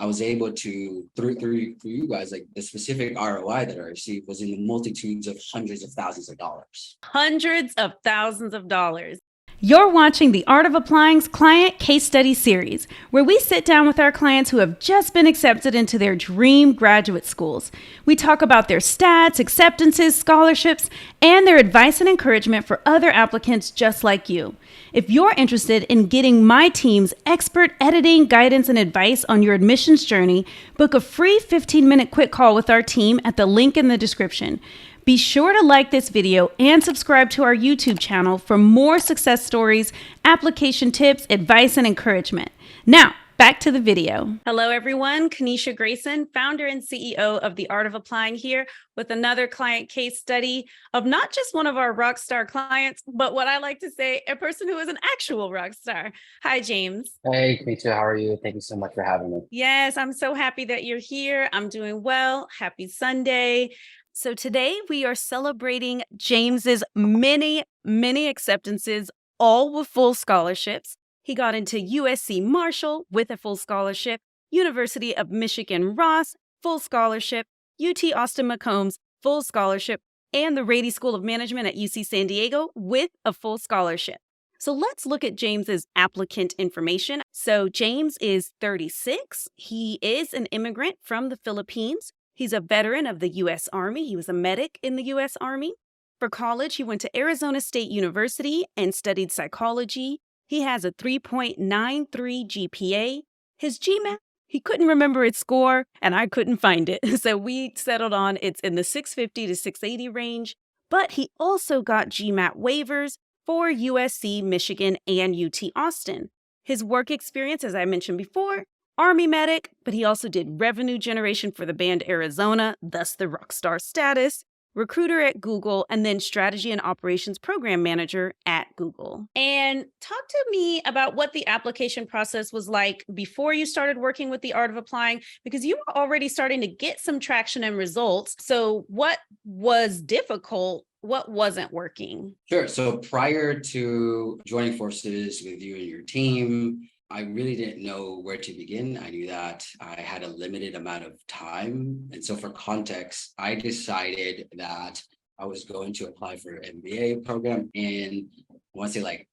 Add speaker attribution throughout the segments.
Speaker 1: I was able to, through you guys, like the specific ROI that I received was in the multitudes of hundreds of thousands of dollars.
Speaker 2: Hundreds of thousands of dollars.
Speaker 3: You're watching the Art of Applying's Client Case Study Series, where we sit down with our clients who have just been accepted into their dream graduate schools. We talk about their stats, acceptances, scholarships, and their advice and encouragement for other applicants just like you. If you're interested in getting my team's expert editing, guidance, and advice on your admissions journey, book a free 15-minute quick call with our team at the link in the description. Be sure to like this video and subscribe to our YouTube channel for more success stories, application tips, advice, and encouragement. Now, back to the video.
Speaker 2: Hello, everyone. Kanisha Grayson, founder and CEO of The Art of Applying, here with another client case study of not just one of our rock star clients, but what I like to say, a person who is an actual rock star. Hi, James.
Speaker 1: Hey, Kanisha, how are you? Thank you so much for having me.
Speaker 2: Yes, I'm so happy that you're here. I'm doing well. Happy Sunday. So today we are celebrating James's many acceptances, all with full scholarships. He got into USC Marshall with a full scholarship, University of Michigan Ross, full scholarship, UT Austin McCombs, full scholarship, and the Rady School of Management at UC San Diego with a full scholarship. So let's look at James's applicant information. So James is 36. He is an immigrant from the Philippines. He's a veteran of the U.S. Army. He was a medic in the U.S. Army. For college, he went to Arizona State University and studied psychology. He has a 3.93 GPA. His GMAT, he couldn't remember its score, and I couldn't find it. So we settled on it's in the 650 to 680 range. But he also got GMAT waivers for USC, Michigan, and UT Austin. His work experience, as I mentioned before, Army medic, but he also did revenue generation for the band Arizona, thus the rock star status, recruiter at Google, and then strategy and operations program manager at Google. And talk to me about what the application process was like before you started working with The Art of Applying, because you were already starting to get some traction and results. So what was difficult? What wasn't working?
Speaker 1: Sure. So prior to joining forces with you and your team, I really didn't know where to begin. I knew that I had a limited amount of time. And so for context, I decided that I was going to apply for an MBA program in, I want to say like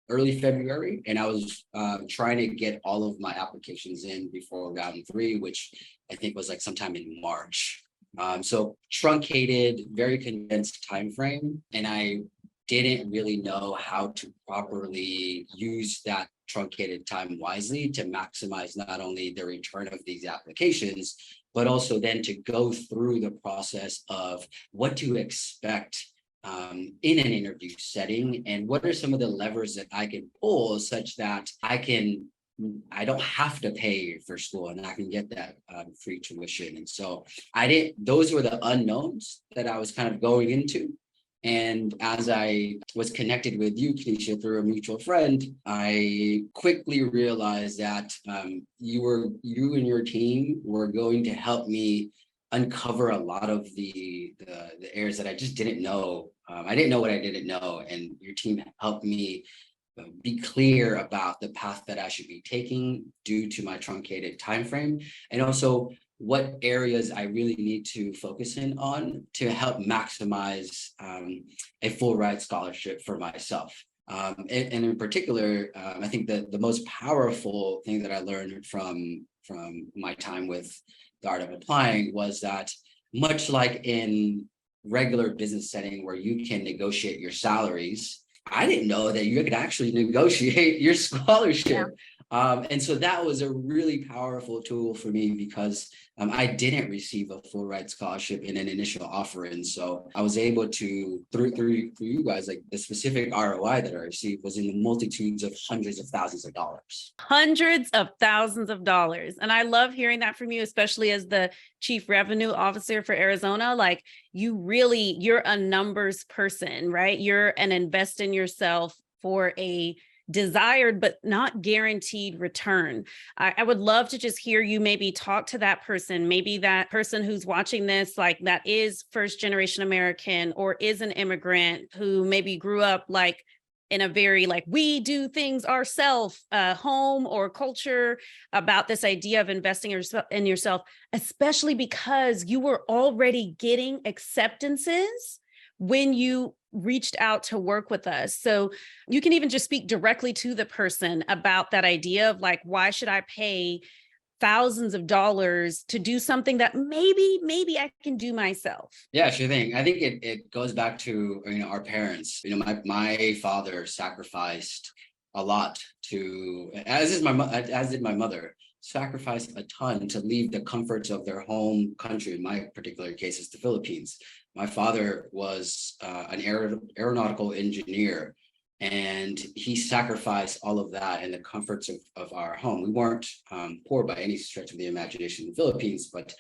Speaker 1: early February. And I was trying to get all of my applications in before round 3, which I think was like sometime in March. So truncated, very condensed time frame. And I didn't really know how to properly use that truncated time wisely to maximize not only the return of these applications, but also then to go through the process of what to expect in an interview setting, and what are some of the levers that I can pull such that I don't have to pay for school and I can get that free tuition. And so those were the unknowns that I was kind of going into. And as I was connected with you, Kanisha, through a mutual friend, I quickly realized that you and your team were going to help me uncover a lot of the areas that I just didn't know. I didn't know what I didn't know, and your team helped me be clear about the path that I should be taking due to my truncated time frame, and also what areas I really need to focus in on to help maximize a full ride scholarship for myself. And in particular, I think that the most powerful thing that I learned from my time with The Art of Applying was that, much like in regular business setting where you can negotiate your salaries, I didn't know that you could actually negotiate your scholarship. Yeah. And so that was a really powerful tool for me because I didn't receive a full ride scholarship in an initial offer. And so I was able to, through you guys, like the specific ROI that I received was in the multitudes of hundreds of thousands of dollars.
Speaker 2: Hundreds of thousands of dollars. And I love hearing that from you, especially as the chief revenue officer for Arizona. Like you're a numbers person, right? You're an invest in yourself for a desired but not guaranteed return. I would love to just hear you maybe talk to that person, maybe that person who's watching this, like that is first generation American or is an immigrant who maybe grew up like in a very like we do things ourselves, home or culture about this idea of investing in yourself, especially because you were already getting acceptances when you reached out to work with us. So you can even just speak directly to the person about that idea of like, why should I pay thousands of dollars to do something that maybe I can do myself?
Speaker 1: Yeah, sure thing. I think it goes back to, our parents. My father sacrificed a lot to, as did my mother, sacrificed a ton to leave the comforts of their home country. In my particular case, it's the Philippines. My father was an aeronautical engineer, and he sacrificed all of that and the comforts of our home. We weren't poor by any stretch of the imagination in the Philippines, but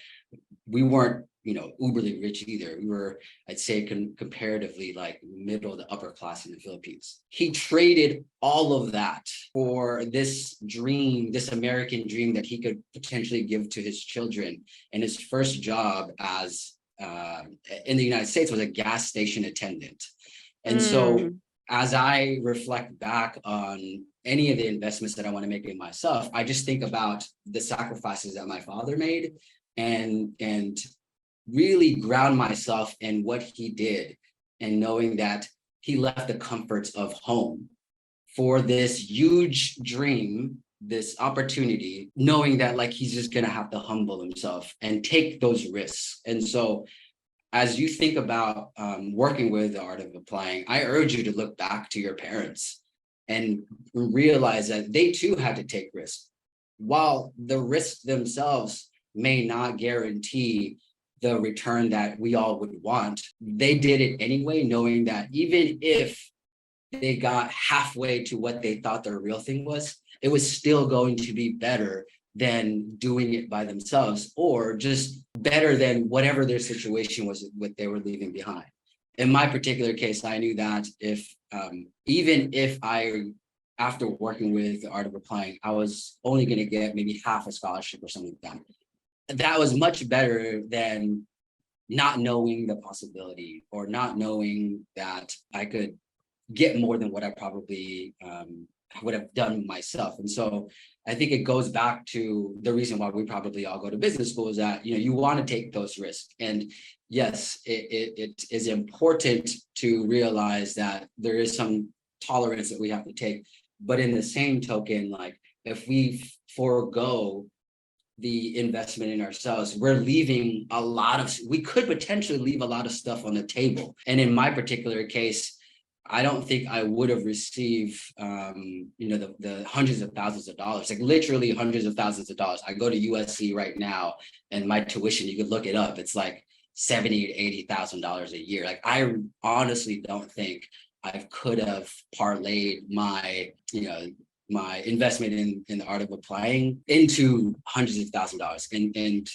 Speaker 1: we weren't, uberly rich either. We were, I'd say, comparatively like middle to upper class in the Philippines. He traded all of that for this dream, this American dream that he could potentially give to his children. And his first job as in the United States was a gas station attendant. And so as I reflect back on any of the investments that I want to make in myself, I just think about the sacrifices that my father made and really ground myself in what he did, and knowing that he left the comforts of home for this huge dream, this opportunity, knowing that like he's just going to have to humble himself and take those risks. And so as you think about working with the art of applying, I urge you to look back to your parents and realize that they too had to take risks. While the risks themselves may not guarantee the return that we all would want, they did it anyway, knowing that even if they got halfway to what they thought their real thing was, it was still going to be better than doing it by themselves, or just better than whatever their situation was, what they were leaving behind. In my particular case, I knew that even if after working with the art of applying, I was only going to get maybe half a scholarship or something like that. That was much better than not knowing the possibility, or not knowing that I could get more than what I probably would have done myself. And so I think it goes back to the reason why we probably all go to business school, is that you want to take those risks. And yes, it is important to realize that there is some tolerance that we have to take. But in the same token, like if we forego the investment in ourselves, we're leaving we could potentially leave a lot of stuff on the table. And in my particular case, I don't think I would have received, the hundreds of thousands of dollars, like literally hundreds of thousands of dollars. I go to USC right now, and my tuition, you could look it up, it's like $70,000 to $80,000 a year. Like I honestly don't think I could have parlayed my investment in the art of applying into hundreds of thousands of dollars. And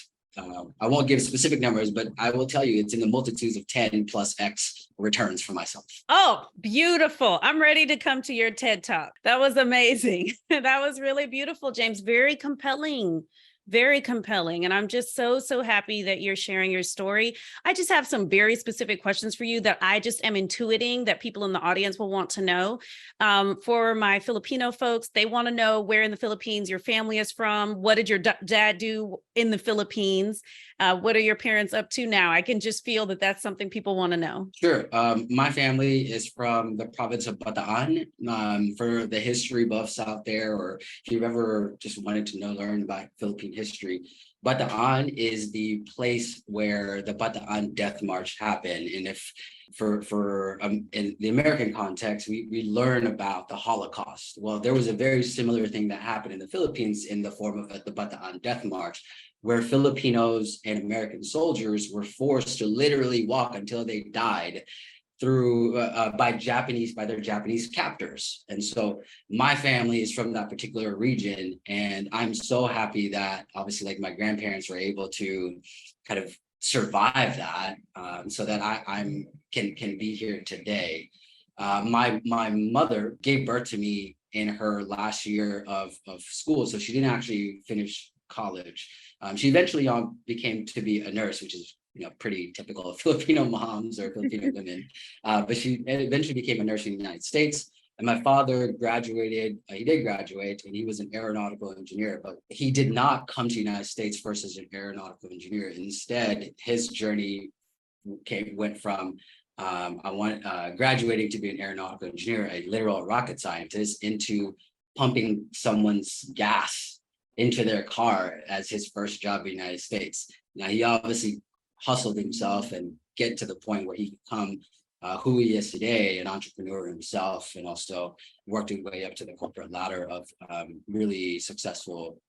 Speaker 1: I won't give specific numbers, but I will tell you it's in the multitudes of 10 plus X returns for myself.
Speaker 2: Oh, beautiful. I'm ready to come to your TED Talk. That was amazing. That was really beautiful, James. Very compelling. Very compelling. And I'm just so happy that you're sharing your story. I just have some very specific questions for you that I just am intuiting that people in the audience will want to know. For my Filipino folks, they want to know where in the Philippines your family is from. What did your dad do in the Philippines? What are your parents up to now? I can just feel that that's something people want to know.
Speaker 1: Sure. My family is from the province of Bataan. For the history buffs out there, or if you've ever just wanted to learn about Philippine history, Bataan is the place where the Bataan Death March happened. And if in the American context, we learn about the Holocaust. Well, there was a very similar thing that happened in the Philippines in the form of the Bataan Death March, where Filipinos and American soldiers were forced to literally walk until they died through by their Japanese captors. And so my family is from that particular region, and I'm so happy that obviously like my grandparents were able to kind of survive that, so that I can be here today. My mother gave birth to me in her last year of school, so she didn't actually finish college. She eventually became to be a nurse, which is pretty typical of Filipino moms or Filipino women. But she eventually became a nurse in the United States. And my father graduated, he did graduate, and he was an aeronautical engineer, but he did not come to the United States first as an aeronautical engineer. Instead, his journey went from graduating to be an aeronautical engineer, a literal rocket scientist, into pumping someone's gas into their car as his first job in the United States. Now, he obviously hustled himself and get to the point where he become who he is today, an entrepreneur himself, and also worked his way up to the corporate ladder of really successful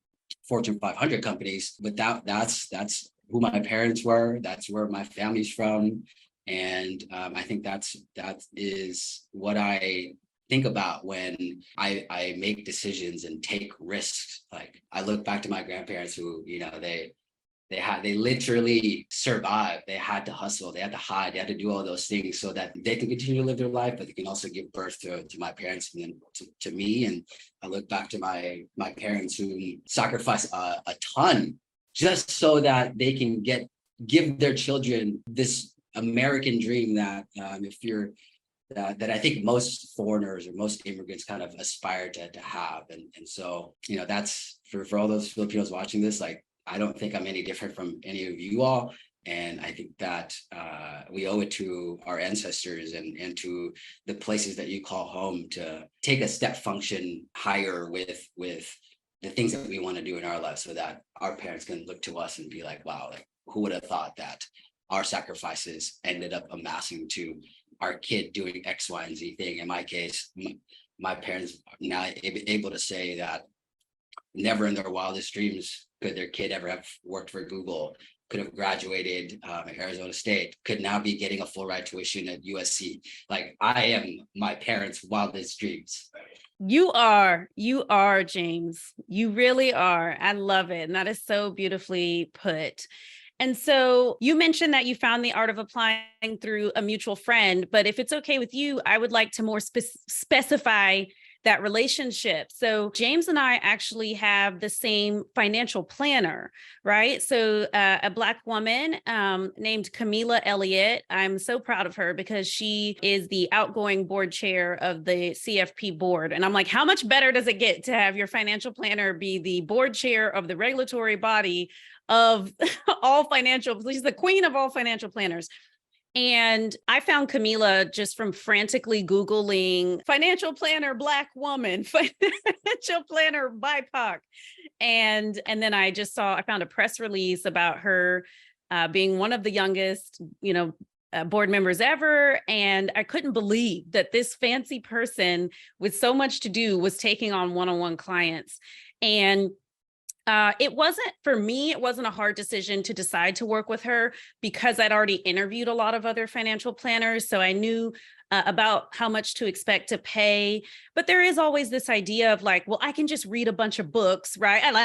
Speaker 1: Fortune 500 companies. But that's who my parents were. That's where my family's from. And I think that is what I think about when I make decisions and take risks. Like, I look back to my grandparents who, they literally survived. They had to hustle, they had to hide, they had to do all those things so that they can continue to live their life, but they can also give birth to my parents and then to me. And I look back to my parents who sacrificed a ton just so that they can give their children this American dream that that I think most foreigners or most immigrants kind of aspire to have. And so, that's for all those Filipinos watching this, like, I don't think I'm any different from any of you all. And I think that we owe it to our ancestors and to the places that you call home to take a step function higher with the things that we want to do in our lives, so that our parents can look to us and be like, wow, like, who would have thought that our sacrifices ended up amassing to our kid doing X, Y, and Z thing. In my case, my parents are now able to say that never in their wildest dreams could their kid ever have worked for Google, could have graduated at Arizona State, could now be getting a full ride tuition at USC. Like, I am my parents' wildest dreams.
Speaker 2: You are, James. You really are. I love it. And that is so beautifully put. And so you mentioned that you found the art of applying through a mutual friend, but if it's okay with you, I would like to more specify that relationship. So James and I actually have the same financial planner, right? So a Black woman named Camila Elliott. I'm so proud of her because she is the outgoing board chair of the CFP board. And I'm like, how much better does it get to have your financial planner be the board chair of the regulatory body of all financial, she's the queen of all financial planners. And I found Camila just from frantically Googling financial planner, Black woman, financial planner, BIPOC. And then I found a press release about her being one of the youngest, board members ever. And I couldn't believe that this fancy person with so much to do was taking on one-on-one clients. And it wasn't a hard decision to decide to work with her because I'd already interviewed a lot of other financial planners. So I knew about how much to expect to pay. But there is always this idea of like, well, I can just read a bunch of books, right? And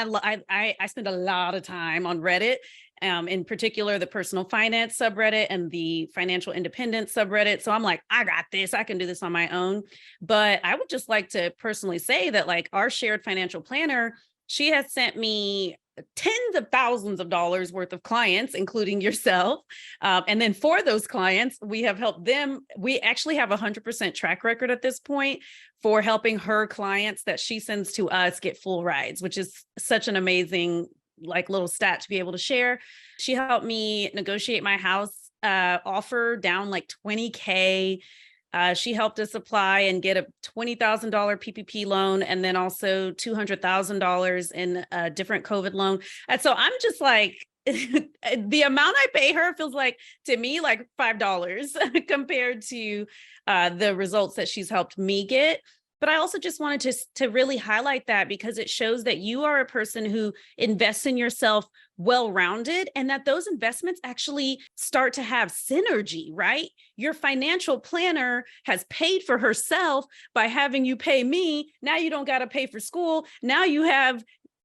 Speaker 2: I spend a lot of time on Reddit, in particular, the personal finance subreddit and the financial independence subreddit. So I'm like, I got this, I can do this on my own. But I would just like to personally say that, like, our shared financial planner, she has sent me tens of thousands of dollars worth of clients, including yourself. And then for those clients, we have helped them. We actually have 100% track record at this point for helping her clients that she sends to us get full rides, which is such an amazing, like, little stat to be able to share. She helped me negotiate my house offer down like $20K. She helped us apply and get a $20,000 PPP loan, and then also $200,000 in a different COVID loan. And so I'm just like, the amount I pay her feels like, to me, like $5 compared to the results that she's helped me get. But I also just wanted to really highlight that because it shows that you are a person who invests in yourself well-rounded, and that those investments actually start to have synergy, right? Your financial planner has paid for herself by having you pay me. Now you don't got to pay for school. Now you have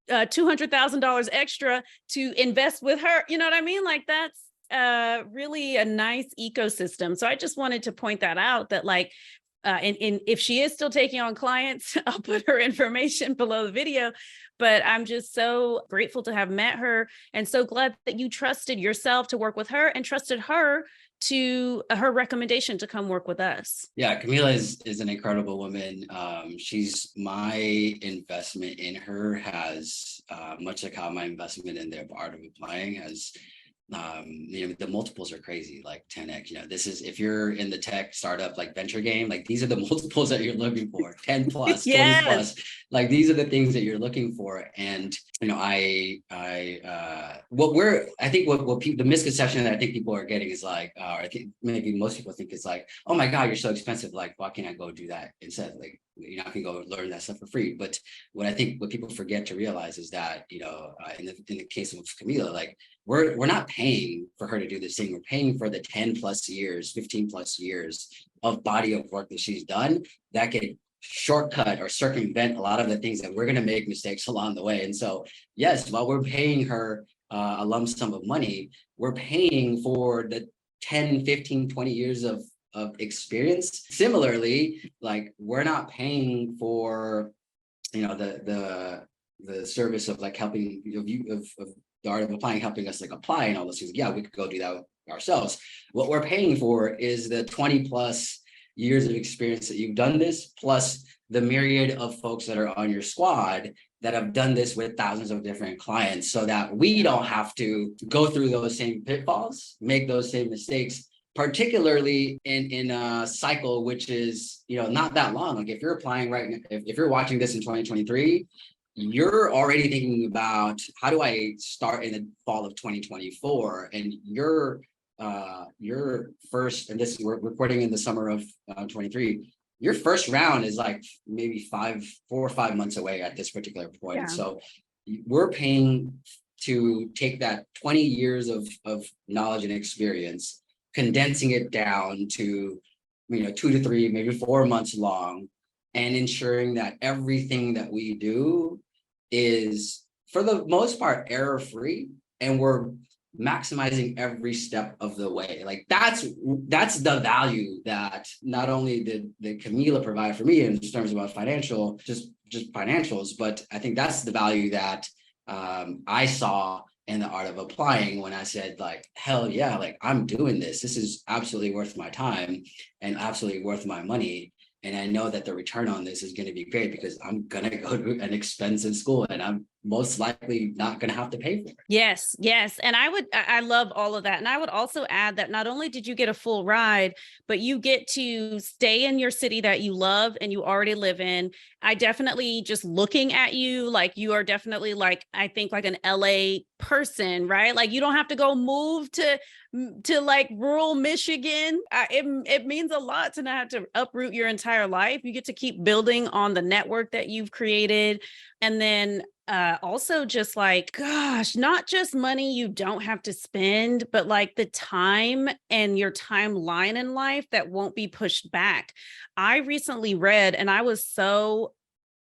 Speaker 2: $200,000 extra to invest with her. You know what I mean? Like, that's really a nice ecosystem. So I just wanted to point that out, that like, and if she is still taking on clients, I'll put her information below the video. But I'm just so grateful to have met her, and so glad that you trusted yourself to work with her and trusted her to her recommendation to come work with us?
Speaker 1: Yeah, Camila is an incredible woman. She's my investment in her has much like how my investment in the art of applying has the multiples are crazy, like 10x. This is if you're in the tech startup like venture game, like these are the multiples that you're looking for, 10 plus, 20 plus, like these are the things that you're looking for. And I think what people, the misconception that I think people are getting is like, I think maybe most people think it's like, oh my God, you're so expensive, like why can't I go do that instead? Like I can go learn that stuff for free. But what people forget to realize is that in the case of Camila, like we're not paying for her to do this thing. We're paying for the 10 plus years, 15 plus years of body of work that she's done that could shortcut or circumvent a lot of the things that we're going to make mistakes along the way. And so, yes, while we're paying her a lump sum of money, we're paying for the 10, 15, 20 years of experience. Similarly, like we're not paying for, the service of like helping of the art of applying, helping us like apply and all those things. Yeah, we could go do that ourselves. What we're paying for is the 20 plus years of experience that you've done this, plus the myriad of folks that are on your squad that have done this with thousands of different clients, so that we don't have to go through those same pitfalls, make those same mistakes, particularly in a cycle which is not that long. Like if you're applying right now, if you're watching this in 2023, you're already thinking about how do I start in the fall of 2024, and your first, and this we're recording in the summer of 23, your first round is like maybe 4 or 5 months away at this particular point.
Speaker 2: Yeah.
Speaker 1: So we're paying to take that 20 years of knowledge and experience, condensing it down to 2 to 3, maybe 4 months long, and ensuring that everything that we do is for the most part error-free, and we're maximizing every step of the way. Like that's the value that not only did Camila provide for me in terms of financial, just financials, but I think that's the value that I saw in the art of applying when I said like, hell yeah, like I'm doing this. This is absolutely worth my time and absolutely worth my money. And I know that the return on this is going to be great because I'm going to go to an expensive school and I'm most likely not going to have to pay for it.
Speaker 2: Yes, yes. And I love all of that. And I would also add that not only did you get a full ride, but you get to stay in your city that you love and you already live in. I definitely, just looking at you, like you are definitely like, I think like an LA person, right? Like you don't have to go move to like rural Michigan. It means a lot to not have to uproot your entire life. You get to keep building on the network that you've created. And then also just like, gosh, not just money you don't have to spend, but like the time and your timeline in life that won't be pushed back. I recently read, and I was so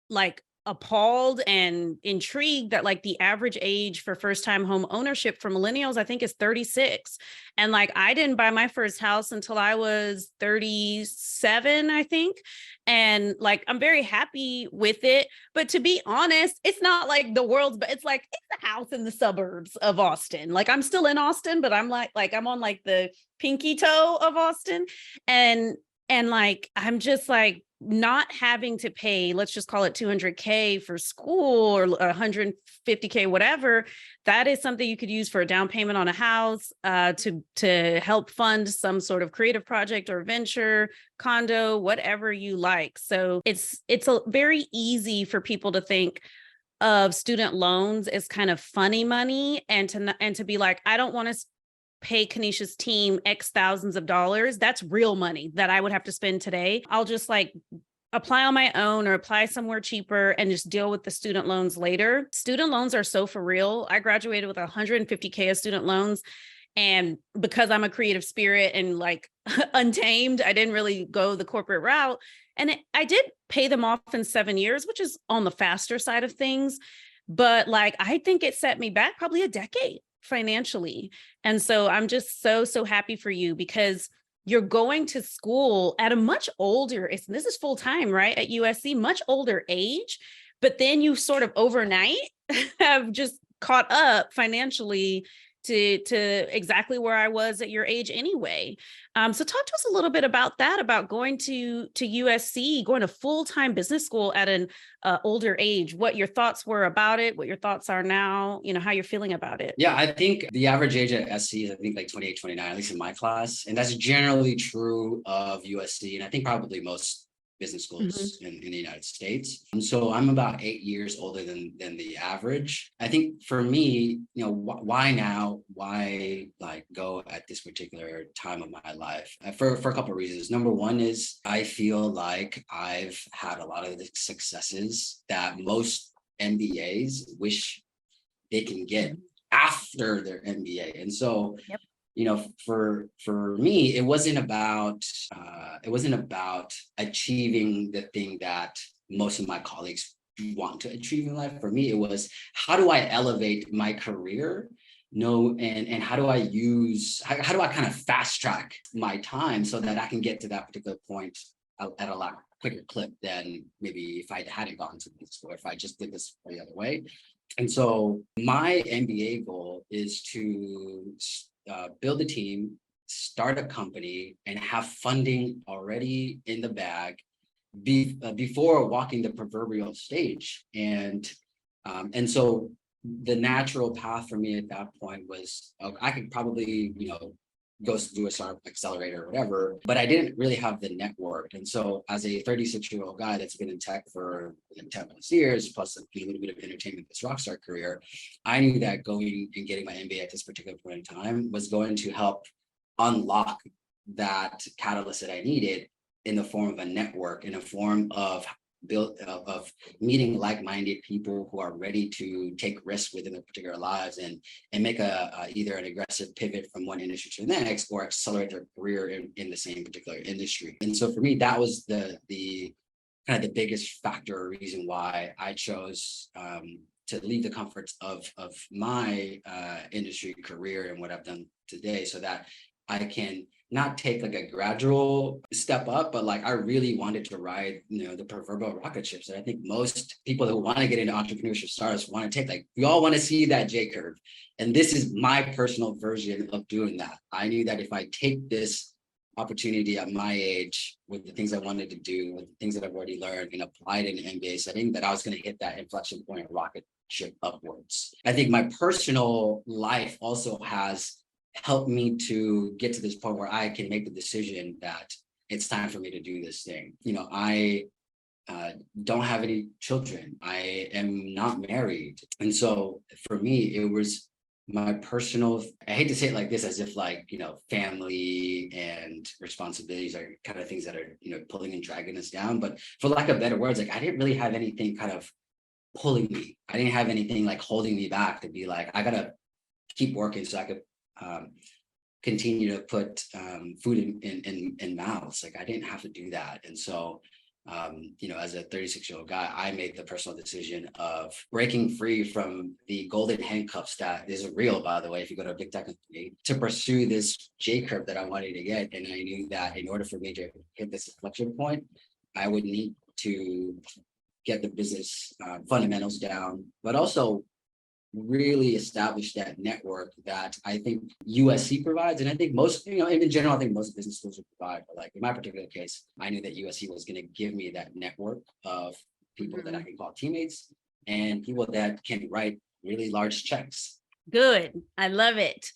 Speaker 2: like appalled and intrigued that like the average age for first time home ownership for millennials, I think, is 36. And like, I didn't buy my first house until I was 37, I think. And like, I'm very happy with it. But to be honest, it's not like the world's, but it's like, it's a house in the suburbs of Austin. Like I'm still in Austin, but I'm like I'm on like the pinky toe of Austin. And like, I'm just like, not having to pay, let's just call it $200K for school or $150K, whatever, that is something you could use for a down payment on a house, to help fund some sort of creative project or venture, condo, whatever you like. So it's very easy for people to think of student loans as kind of funny money, and to be like, I don't want to pay Kanisha's team X thousands of dollars. That's real money that I would have to spend today. I'll just like apply on my own or apply somewhere cheaper and just deal with the student loans later. Student loans are so for real. I graduated with $150K of student loans. And because I'm a creative spirit and like untamed, I didn't really go the corporate route. And I did pay them off in 7 years, which is on the faster side of things. But like, I think it set me back probably a decade financially. And so I'm just so happy for you, because you're going to school at a much older, this is full time, right? At USC, much older age, but then you sort of overnight have just caught up financially to exactly where I was at your age anyway. So talk to us a little bit about that, about going to USC, going to full-time business school at an older age, what your thoughts were about it, what your thoughts are now, how you're feeling about it.
Speaker 1: Yeah, I think the average age at SC is, I think, like 28, 29, at least in my class. And that's generally true of USC. And I think probably most business schools in the United States. And so I'm about 8 years older than the average. I think for me, why now? Why like go at this particular time of my life? For a couple of reasons. Number one is I feel like I've had a lot of the successes that most MBAs wish they can get after their MBA. And so, for me, it wasn't about achieving the thing that most of my colleagues want to achieve in life. For me, it was, how do I elevate my career? And how do I kind of fast track my time so that I can get to that particular point at a lot quicker clip than maybe if I hadn't gone to this, or if I just did this the other way. And so my MBA goal is to build a team, start a company, and have funding already in the bag before walking the proverbial stage. And so the natural path for me at that point was, I could probably, go do a startup accelerator or whatever, but I didn't really have the network. And so as a 36-year-old guy that's been in tech for 10 plus years, plus a little bit of entertainment, this rockstar career, I knew that going and getting my MBA at this particular point in time was going to help unlock that catalyst that I needed in the form of a network, in a form of meeting like-minded people who are ready to take risks within their particular lives and make either an aggressive pivot from one industry to the next, or accelerate their career in the same particular industry. And so for me, that was the kind of the biggest factor or reason why I chose to leave the comforts of my industry career and what I've done today, so that I can not take like a gradual step up, but like I really wanted to ride, the proverbial rocket ships that I think most people who want to get into entrepreneurship startups want to take. Like, we all want to see that J curve. And this is my personal version of doing that. I knew that if I take this opportunity at my age with the things I wanted to do, with the things that I've already learned and applied in an MBA setting, that I was going to hit that inflection point, rocket ship upwards. I think my personal life also has helped me to get to this point where I can make the decision that it's time for me to do this thing. I don't have any children. I am not married. And so for me, it was my personal, I hate to say it like this, as if like, family and responsibilities are kind of things that are, pulling and dragging us down. But for lack of better words, like I didn't really have anything kind of pulling me. I didn't have anything like holding me back to be like, I got to keep working so I could continue to put food in mouths. Like I didn't have to do that. And so, as a 36-year-old guy, I made the personal decision of breaking free from the golden handcuffs that is real, by the way, if you go to a big tech company, to pursue this J curve that I wanted to get. And I knew that in order for me to hit this inflection point, I would need to get the business fundamentals down, but also really establish that network that I think USC provides. And I think most, in general, I think most business schools would provide. But like in my particular case, I knew that USC was going to give me that network of people that I can call teammates and people that can write really large checks.
Speaker 2: Good. I love it.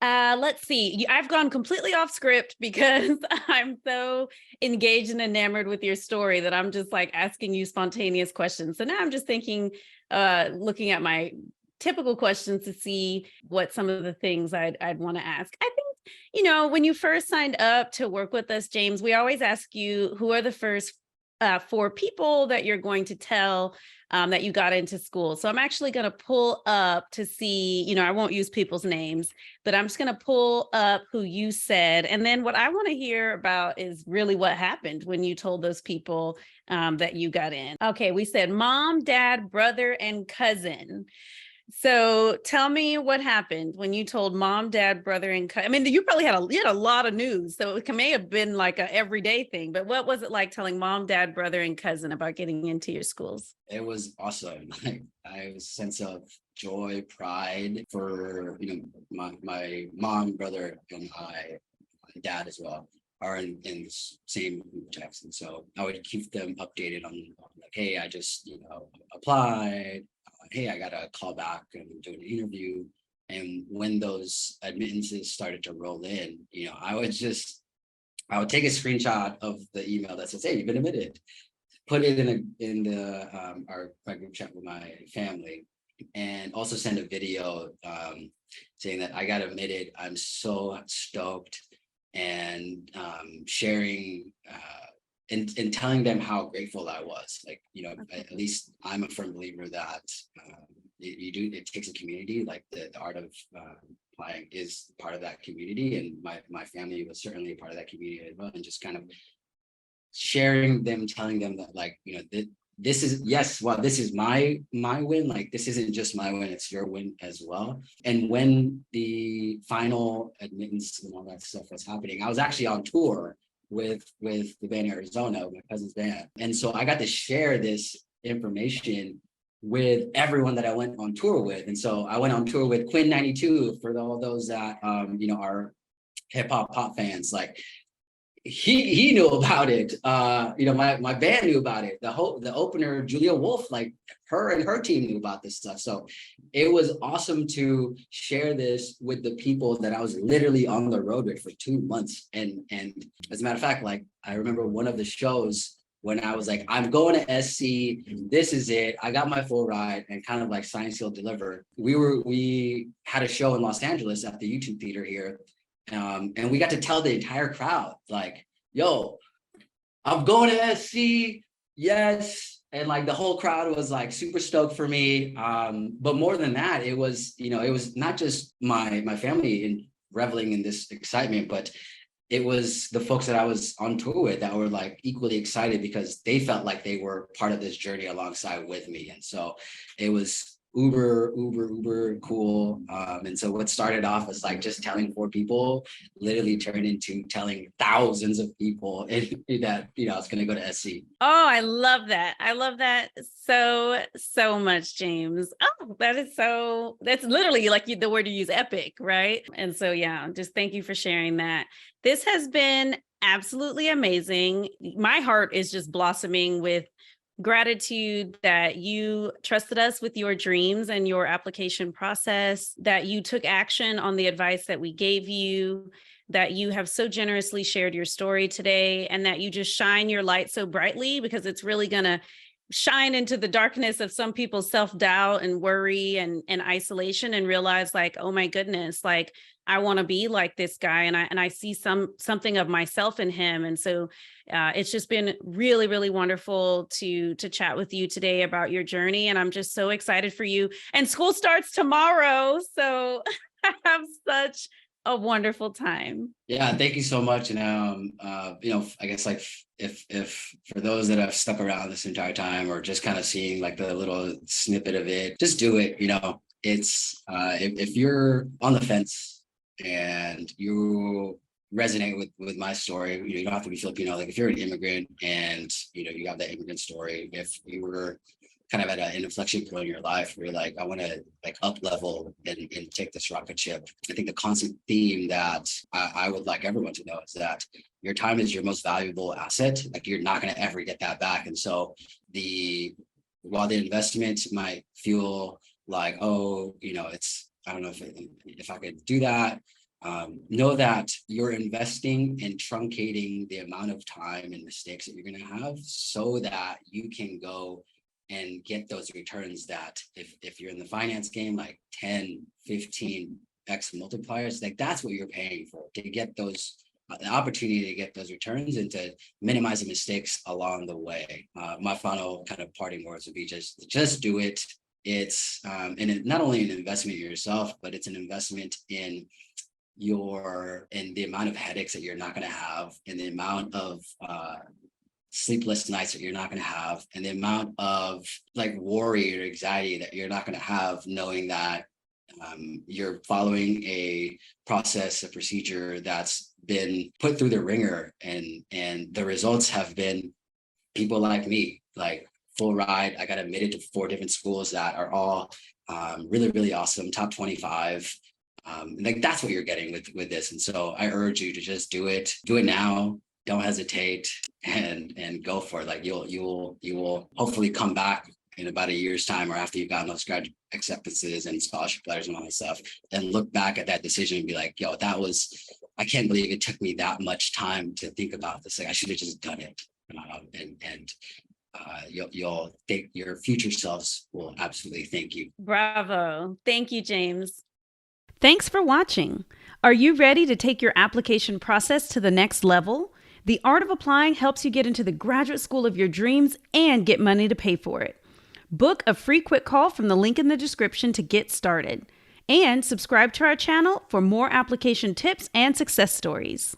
Speaker 2: Let's see. I've gone completely off script because I'm so engaged and enamored with your story that I'm just like asking you spontaneous questions. So now I'm just thinking, looking at my typical questions to see what some of the things I'd want to ask. I think, when you first signed up to work with us, James, we always ask you who are the first 4 people that you're going to tell that you got into school. So I'm actually going to pull up to see, I won't use people's names, but I'm just going to pull up who you said. And then what I want to hear about is really what happened when you told those people that you got in. Okay, we said mom, dad, brother, and cousin. So tell me what happened when you told mom, dad, brother, and cousin. I mean, you probably had a lot of news, so it may have been like a everyday thing. But what was it like telling mom, dad, brother, and cousin about getting into your schools?
Speaker 1: It was awesome. Like I have a sense of joy, pride for my mom, brother, and my dad as well are in the same group text. And so I would keep them updated on like, hey, I just applied. Hey, I got a call back and I'm doing an interview. And when those admittances started to roll in, I would take a screenshot of the email that says, hey, you've been admitted, put it in our group chat with my family, and also send a video saying that I got admitted. I'm so stoked, and sharing and telling them how grateful I was. Like, at least I'm a firm believer that it takes a community. Like the art of applying is part of that community, and my family was certainly a part of that community as well. And just kind of sharing them, telling them that, like, this is my win. Like, this isn't just my win, it's your win as well. And when the final admittance and all that stuff was happening, I was actually on tour with the band Arizona, my cousin's band. And so I got to share this information with everyone that I went on tour with. And so I went on tour with Quinn 92 for all those that are hip hop pop fans. Like, he knew about it. My band knew about it. The opener, Julia Wolf, like her and her team knew about this stuff. So it was awesome to share this with the people that I was literally on the road with for 2 months. And as a matter of fact, like, I remember one of the shows when I was like, I'm going to SC, this is it. I got my full ride, and kind of like sign, seal, deliver. We had a show in Los Angeles at the YouTube theater here. And we got to tell the entire crowd, like, yo, I'm going to SC, yes. And like the whole crowd was like super stoked for me. But more than that, it was not just my family in reveling in this excitement, but it was the folks that I was on tour with that were like equally excited because they felt like they were part of this journey alongside with me. And so it was uber cool. And so what started off as like just telling 4 people literally turned into telling thousands of people that I was going to go to SC.
Speaker 2: Oh, I love that. I love that so much, James. Oh, that's literally like the word you use, epic, right? And so, yeah, just thank you for sharing that. This has been absolutely amazing. My heart is just blossoming with gratitude that you trusted us with your dreams and your application process, that you took action on the advice that we gave you, that you have so generously shared your story today, and that you just shine your light so brightly, because it's really going to shine into the darkness of some people's self-doubt and worry and isolation, and realize like, oh my goodness, like I want to be like this guy, and I see something of myself in him. And so it's just been really, really wonderful to chat with you today about your journey. And I'm just so excited for you. And school starts tomorrow, so have such a wonderful time.
Speaker 1: Yeah, thank you so much. And I guess like if for those that have stuck around this entire time, or just kind of seeing like the little snippet of it, just do it. It's if you're on the fence and you resonate with my story, you don't have to be Filipino. Like if you're an immigrant and you have that immigrant story, if you were kind of at an inflection point in your life where you're like, I want to like up level and take this rocket ship. I think the constant theme that I would like everyone to know is that your time is your most valuable asset. Like you're not going to ever get that back. And so while the investment might feel like, oh, I don't know if I could do that. Know that you're investing in truncating the amount of time and mistakes that you're going to have, so that you can go and get those returns that if you're in the finance game, like 10, 15 X multipliers, like that's what you're paying for, to get those, the opportunity to get those returns and to minimize the mistakes along the way. My final kind of parting words would be just do it. It's and not only an investment in yourself, but it's an investment in the amount of headaches that you're not going to have, and the amount of sleepless nights that you're not going to have, and the amount of like worry or anxiety that you're not going to have knowing that you're following a process, a procedure that's been put through the ringer, and the results have been people like me, like full ride. I got admitted to 4 different schools that are all really, really awesome, top 25. Like that's what you're getting with this. And so I urge you to just do it now. Don't hesitate and go for it. Like you will hopefully come back in about a year's time, or after you've gotten those graduate acceptances and scholarship letters and all that stuff, and look back at that decision and be like, yo, I can't believe it took me that much time to think about this. Like I should have just done it. You'll think your future selves will absolutely thank you.
Speaker 2: Bravo. Thank you, James.
Speaker 3: Thanks for watching. Are you ready to take your application process to the next level? The Art of Applying helps you get into the graduate school of your dreams and get money to pay for it. Book a free quick call from the link in the description to get started. And subscribe to our channel for more application tips and success stories.